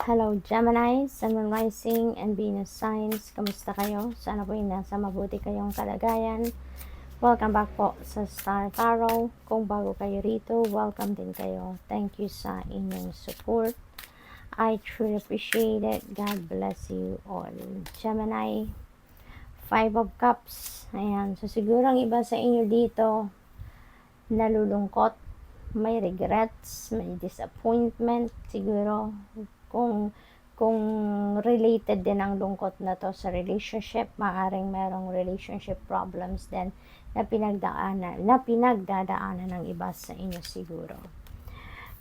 Hello Gemini, Sun, Moon, Rising, and Venus signs. Kamusta kayo? Sana po nasa mabuti kayong kalagayan. Welcome back po sa Star Tarot. Kung bago kayo rito, welcome din kayo. Thank you sa inyong support. I truly appreciate it. God bless you all. Gemini, Five of Cups. Ayan. So siguro ang iba sa inyo dito, nalulungkot, may regrets, may disappointment, siguro kung related din ang lungkot na to sa relationship, maaring merong relationship problems din na pinagdadaanan ng iba sa inyo siguro.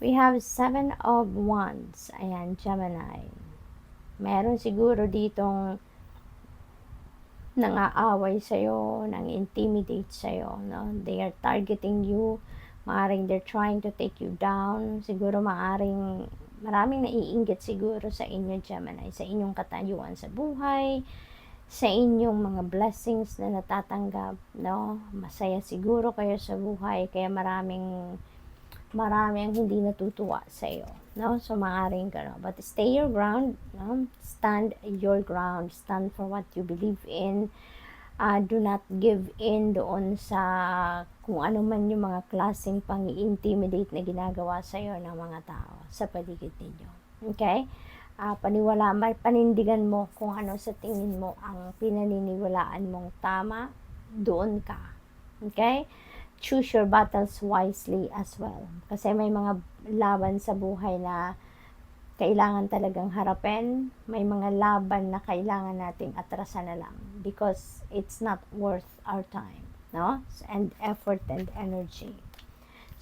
We have 7 of Wands. Ayan, Gemini. Meron siguro ditong nang-aaway sa'yo, nang-intimidate sa'yo, no? They are targeting you. Maaring they're trying to take you down. Siguro maraming naiinggit siguro sa inyo, Gemini, sa inyong katayuan sa buhay, sa inyong mga blessings na natatanggap, no? Masaya siguro kayo sa buhay, kaya maraming ang hindi natutuwa sa iyo, no? So maaring gano'n. But stay your ground, no? Stand your ground, stand for what you believe in. Do not give in doon sa kung ano man yung mga klaseng pang-intimidate na ginagawa sa iyo ng mga tao sa paligid ninyo. Okay? Panindigan mo kung ano sa tingin mo ang pinaniniwalaan mong tama, doon ka. Okay? Choose your battles wisely as well. Kasi may mga laban sa buhay na kailangan talagang harapin. May mga laban na kailangan nating atrasan na lang because it's not worth our time, no? And effort and energy.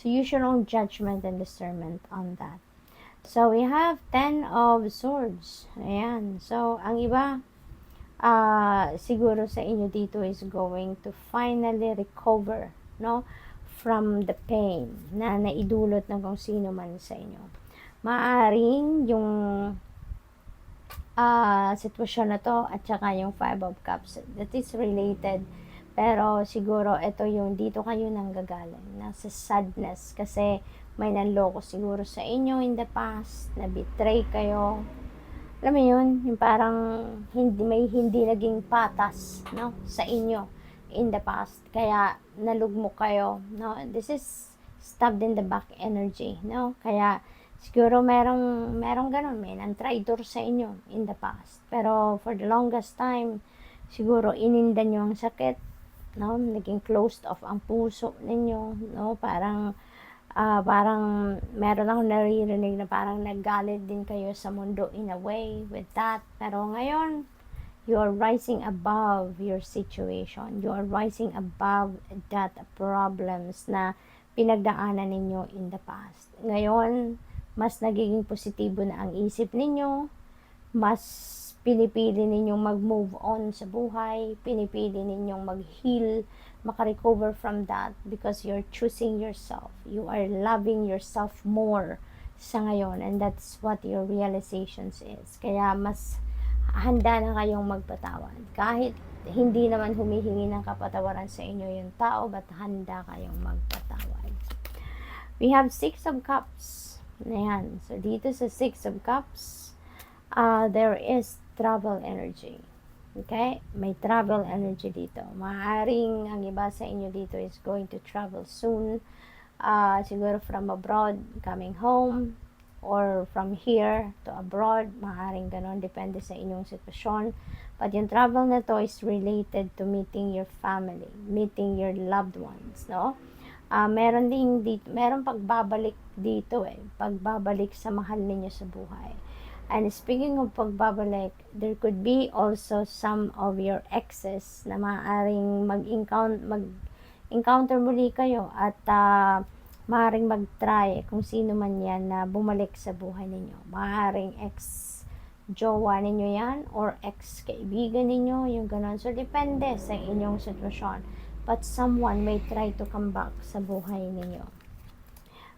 So use your own judgment and discernment on that. So we have 10 of Swords. Ayan. So ang iba siguro sa inyo dito is going to finally recover, no, from the pain na naidulot ng kung sino man sa inyo. Maaring yung sitwasyon na to at saka yung Five of Cups that is related, pero siguro ito yung dito kayo nanggagaling, nasa sadness kasi may nanloko siguro sa inyo in the past, na betray kayo. Alam mo yun, yung parang hindi naging patas, no, sa inyo in the past, kaya nalugmok kayo, no. This is stabbed in the back energy, no. Kaya siguro merong ganun, may nang-traitor sa inyo in the past. Pero for the longest time, siguro ininda nyo ang sakit, no? Naging closed off ang puso ninyo, no? Parang meron akong naririnig na parang naggalit din kayo sa mundo in a way with that. Pero ngayon, you are rising above your situation. You are rising above that problems na pinagdaanan ninyo in the past. Ngayon, mas nagiging positibo na ang isip ninyo, mas pinipili ninyong mag-move on sa buhay, pinipili ninyong mag-heal, makarecover from that because you're choosing yourself. You are loving yourself more sa ngayon, and that's what your realizations is. Kaya mas handa na kayong magpatawad. Kahit hindi naman humihingi ng kapatawaran sa inyo yung tao, but handa kayong magpatawad. We have 6 of Cups. Ayan. So, dito sa 6 of Cups, there is travel energy. Okay? May travel energy dito. Maaaring ang iba sa inyo dito is going to travel soon. Siguro from abroad, coming home, or from here to abroad. Maaaring ganon. Depende sa inyong sitwasyon. But yung travel na to is related to meeting your family, meeting your loved ones, no? Meron pagbabalik dito pagbabalik sa mahal ninyo sa buhay. And speaking of pagbabalik, there could be also some of your exes na maaaring mag-encounter muli kayo at maaaring mag-try kung sino man yan na bumalik sa buhay ninyo. Maaaring ex-jowa ninyo yan or ex-kaibigan ninyo, yung ganon. So, depende sa inyong sitwasyon. But someone may try to come back sa buhay ninyo.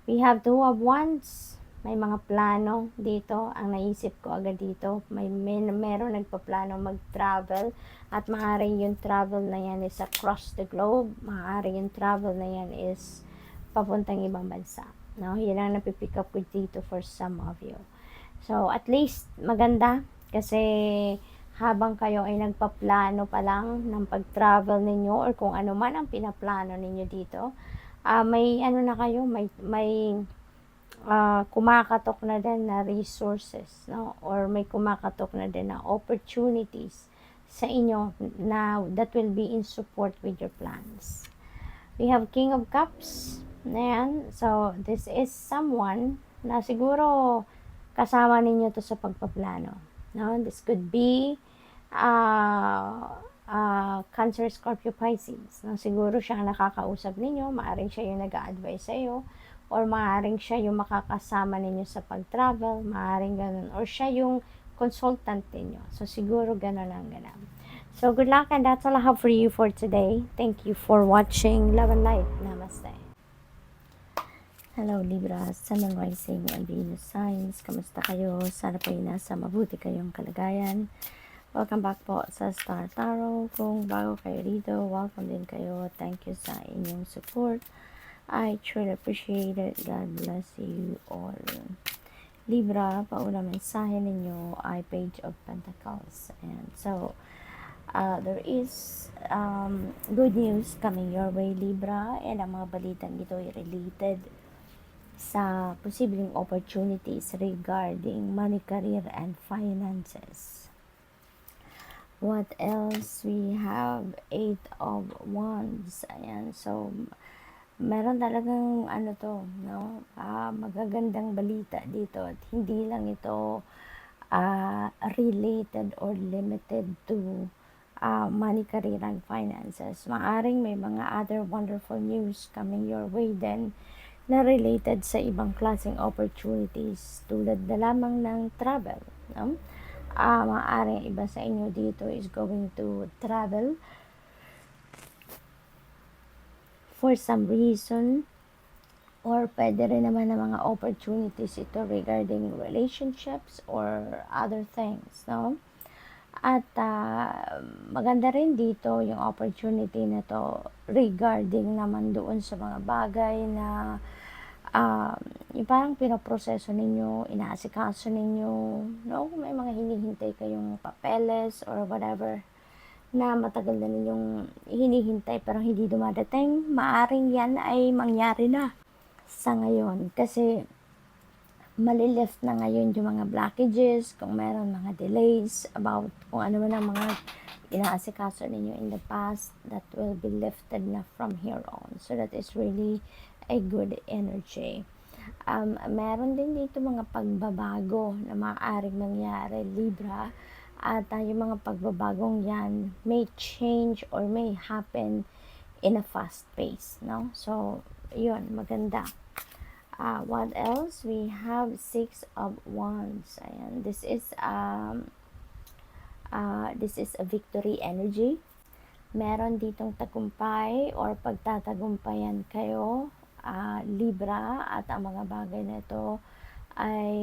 We have 2 of Wands. May mga plano dito. Ang naisip ko agad dito, meron nagpaplano mag-travel, at maaaring yung travel na yan is across the globe. Maaaring yung travel na yan is papuntang ibang bansa, no? Yan ang napipick up ko dito for some of you. So, at least maganda kasi habang kayo ay nagpaplano pa lang ng pag-travel ninyo or kung ano man ang pinaplano ninyo dito, may ano na kayo, may kumakatok na din na resources, no? Or may kumakatok na din na opportunities sa inyo na that will be in support with your plans. We have King of Cups. Ayan. So, this is someone na siguro kasama ninyo to sa pagpaplano. No? This could be Cancer, Scorpio, Pisces. No? Siguro siya ang nakakausap ninyo. Maaring siya yung nag-a-advise sa iyo. Or maaring siya yung makakasama ninyo sa pag-travel. Maaring ganun. Or siya yung consultant ninyo. So, siguro ganun ang ganun. So, good luck, and that's all I have for you for today. Thank you for watching. Love and light. Namaste. Hello, Libra, Sun and Rising and Venus signs. Kamusta kayo? Sana po ay nasa mabuti kayong kalagayan. Welcome back po sa Star Tarot. Kung bago kayo dito, welcome din kayo. Thank you sa inyong support. I truly appreciate it. God bless you all. Libra, pauna mensahe ninyo ay Page of Pentacles. And so, there is good news coming your way, Libra, and ang mga balitang ito ay related sa posibleng opportunities regarding money, career, and finances. What else? We have 8 of Wands. Ayan, so meron talagang ano to, no? Magagandang balita dito at hindi lang ito related or limited to money, career, and finances. Maaring may mga other wonderful news coming your way din na related sa ibang klaseng opportunities tulad na lamang ng travel. No? Maaring iba sa inyo dito is going to travel for some reason, or pwede rin naman ng mga opportunities ito regarding relationships or other things, no? At maganda rin dito yung opportunity na to regarding naman doon sa mga bagay na yung parang pinoproseso ninyo, inaasikaso ninyo, no? Kung may mga hinihintay kayong papeles or whatever na matagal na ninyong hinihintay pero hindi dumadating, maaring yan ay mangyari na sa ngayon kasi malilift na ngayon yung mga blockages, kung meron mga delays about kung ano man ang mga inaasikaso ninyo in the past, that will be lifted na from here on. So that is really a good energy. Meron din dito mga pagbabago na maaaring mangyari, Libra, at yung mga pagbabagong yan may change or may happen in a fast pace, no? So, yun, maganda. What else? We have 6 of Wands. Ayan. This is a victory energy. Meron ditong tagumpay or pagtatagumpayan kayo, Libra, at ang mga bagay na ito ay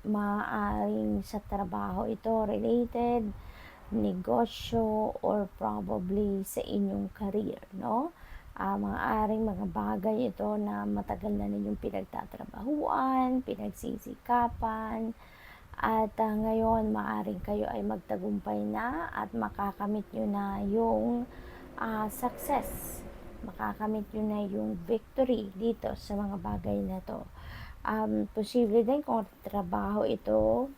maaaring sa trabaho ito related, negosyo, or probably sa inyong career, no? Maaaring mga bagay ito na matagal na ninyong pinagtatrabahuan, pinagsisikapan, at ngayon maaaring kayo ay magtagumpay na at makakamit nyo na yung success, makakamit nyo na yung victory dito sa mga bagay na to. Posible din kung trabaho ito,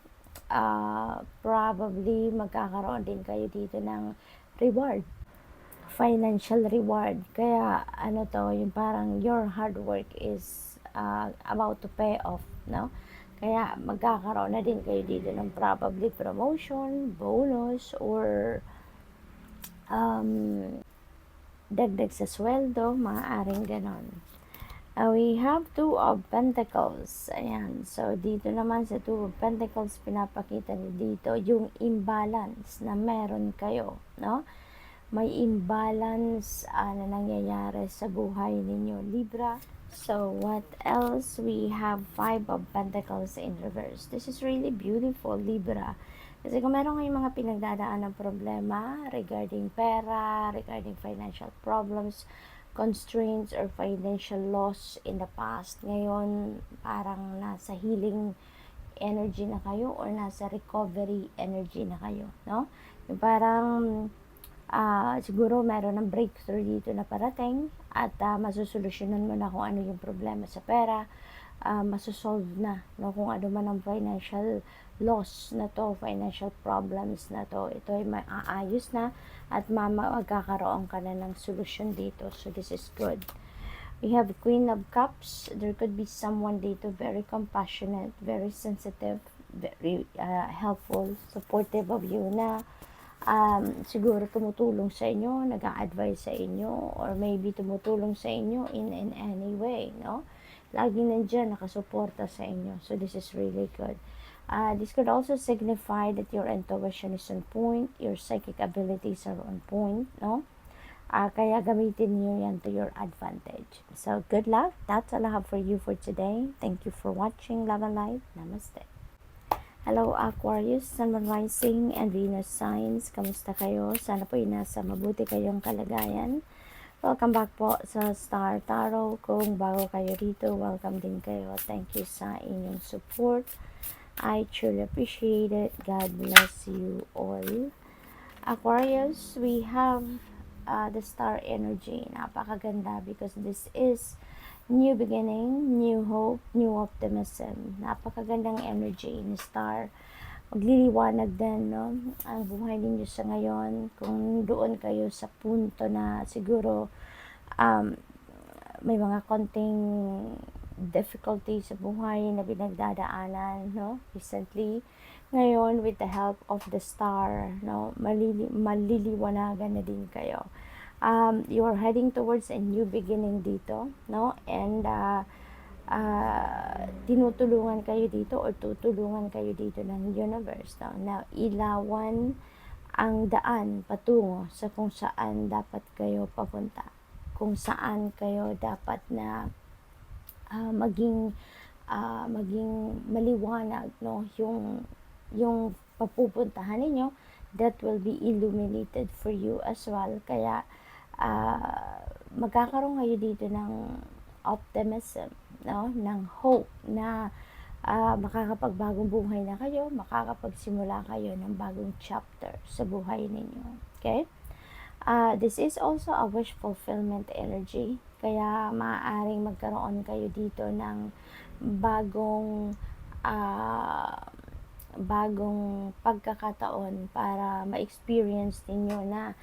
probably magkakaroon din kayo dito ng reward, financial reward. Kaya ano to, yung parang your hard work is about to pay off, no? Kaya magkakaroon na din kayo dito ng probably promotion, bonus, or dagdag sa sweldo, maaaring ganon. We have 2 of Pentacles. Ayan. So, dito naman sa 2 of Pentacles, pinapakita dito yung imbalance na meron kayo, no? May imbalance na nangyayari sa buhay ninyo, Libra. So, what else? We have 5 of Pentacles in reverse. This is really beautiful, Libra. Kasi kung meron kayong mga pinagdadaan ng problema regarding pera, regarding financial problems, constraints, or financial loss in the past, ngayon parang nasa healing energy na kayo or nasa recovery energy na kayo, no? Yung parang siguro meron ng breakthrough dito na parating at masusolusyonan mo na kung ano yung problema sa pera, masosolve na, no? Kung ano man ang financial loss na to, financial problems na to, ito ay maaayos na at magkakaroon ka na ng solusyon dito. So this is good. We have Queen of Cups. There could be someone dito very compassionate, very sensitive, very helpful, supportive of you na siguro tumutulong sa inyo, nag-a-advise sa inyo, or maybe tumutulong sa inyo in any way, no? Laging nandyan, nakasuporta sa inyo. So this is really good. This could also signify that your intuition is on point, your psychic abilities are on point, no? Kaya gamitin niyo yan to your advantage. So, good luck. That's all I have for you for today. Thank you for watching Love and Light. Namaste. Hello Aquarius, Sun, Moon, Rising, and Venus signs. Kamusta kayo? Sana po nasa mabuti kayong kalagayan. Welcome back po sa Star Tarot. Kung bago kayo rito, welcome din kayo. Thank you sa inyong support. I truly appreciate it. God bless you all. Aquarius, we have the star energy. Napakaganda because this is new beginning, new hope, new optimism. Napakagandang energy ni star. Magliliwanag din, no? Ang buhay ninyo sa ngayon. Kung doon kayo sa punto na siguro may mga konting difficulty sa buhay na pinagdadaanan, no? Recently, ngayon with the help of the star, no, maliliwanagan na din kayo. You are heading towards a new beginning dito, no? And tinutulungan kayo dito or tutulungan kayo dito ng universe, no? Na ilawan ang daan patungo sa kung saan dapat kayo papunta, kung saan kayo dapat na maging maliwanag, no? Yung papupuntahan ninyo, that will be illuminated for you as well. Kaya magkakaroon kayo dito ng optimism, no? Ng hope na makakapagbagong buhay na kayo, makakapagsimula kayo ng bagong chapter sa buhay ninyo. Okay? This is also a wish fulfillment energy. Kaya maaaring magkaroon kayo dito ng bagong pagkakataon para ma-experience ninyo na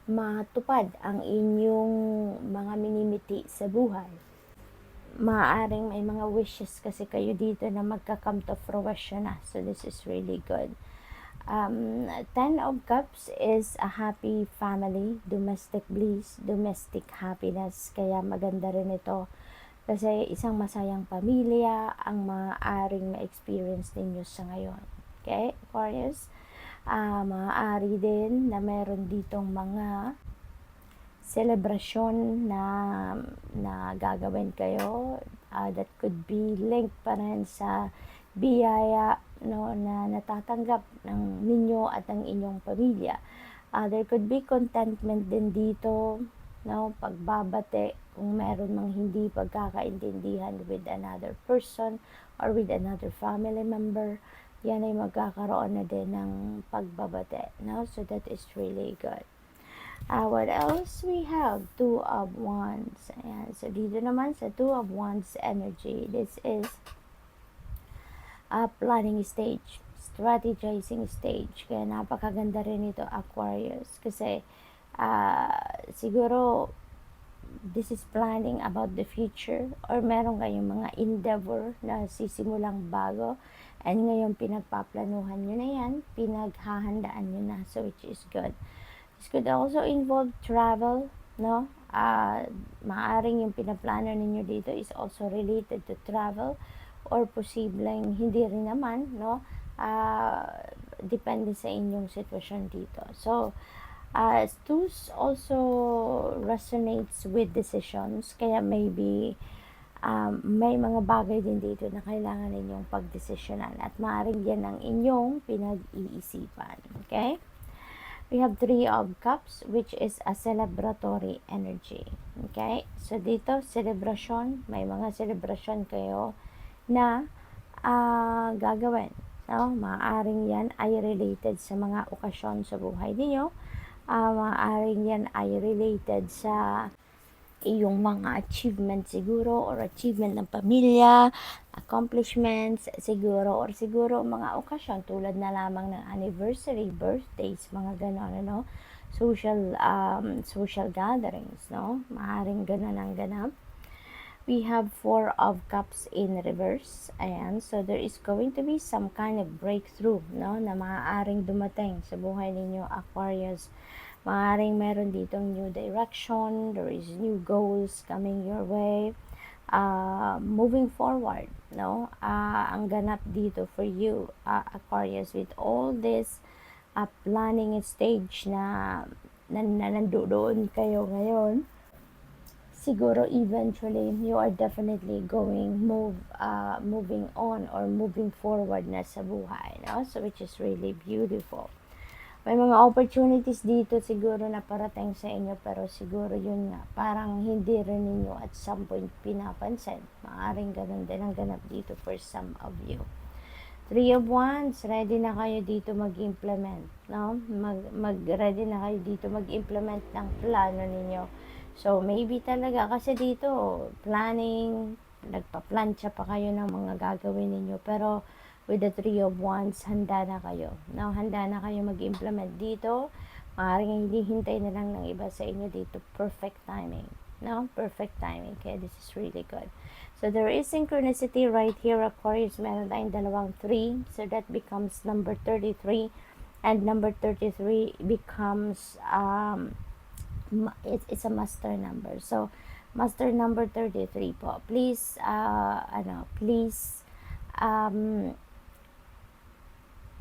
matupad ang inyong mga minimiti sa buhay. Maaaring may mga wishes kasi kayo dito na magka-come to fruition na. So this is really good. 10 of Cups is a happy family, domestic bliss, domestic happiness. Kaya maganda rin ito kasi isang masayang pamilya ang maaaring ma-experience ninyo sa ngayon. Okay, Aquarius? Maaari din na meron ditong mga celebration na gagawin kayo that could be linked pa rin sa biyaya, no, na natatanggap ng ninyo at ng inyong pamilya. There could be contentment din dito, no, pagbabate kung meron mang hindi pagkakaintindihan with another person or with another family member, yan ay magkakaroon na din ng pagbabate, no? So that is really good. What else? We have Two of Wands. Ayan. So dito naman sa Two of Wands energy, this is a planning stage, strategizing stage. Kaya napakaganda rin ito, Aquarius, kasi siguro this is planning about the future or meron kayong mga endeavor na sisimulang bago and ngayon pinagpaplanuhan nyo na yan, pinaghahandaan nyo na, so which is good. This could also involve travel, no? Maaring yung pinaplano ninyo dito is also related to travel or posibleng hindi rin naman, no? Depende sa inyong sitwasyon dito. So, twos also resonates with decisions, kaya maybe may mga bagay din dito na kailangan ninyong pagdesisyonan at maaaring yan ang inyong pinag-iisipan. Okay? We have Three of Cups, which is a celebratory energy. Okay? So dito, celebration, may mga celebration kayo na gagawin. No? Maaaring yan ay related sa mga okasyon sa buhay ninyo. Maaaring yan ay related sa iyong mga achievements siguro, or achievement ng pamilya, accomplishments siguro, or siguro mga okasyon tulad na lamang ng anniversary, birthdays, mga ganon, ano, social gatherings, no? Maaaring ganon ang ganap. We have Four of Cups in reverse. Ayan. So, there is going to be some kind of breakthrough, no? Na maaaring dumating sa buhay ninyo, Aquarius. Maaaring meron ditong new direction. There is new goals coming your way. Moving forward, no? Ang ganap dito for you, Aquarius, with all this planning stage na nandoon kayo ngayon, siguro eventually you are definitely moving on or moving forward na sa buhay, no? So which is really beautiful. May mga opportunities dito siguro na parating sa inyo, pero siguro yun nga, parang hindi rin ninyo at some point pinapansin. Maaring ganun din ang ganap dito for some of you. Three of Wands, ready na kayo dito mag-implement, no? Ready na kayo dito mag-implement ng plano ninyo. So, maybe talaga, kasi dito, planning, nagpa-plancha pa kayo ng mga gagawin ninyo. Pero, with the Three of Wands, handa na kayo. No? Handa na kayo mag-implement dito. Maaaring hindi hintay na lang ng iba sa inyo dito. Perfect timing. No? Perfect timing. Okay, this is really good. So, there is synchronicity right here, Aquarius. Meron tayong dalawang 3. So, that becomes number 33. And number 33 becomes, it's a master number. So, master number 33 po. Please, please,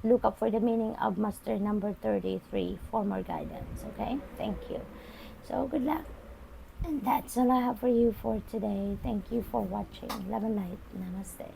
look up for the meaning of master number 33 for more guidance. Okay? Thank you. So, good luck. And that's all I have for you for today. Thank you for watching. Love and light. Namaste.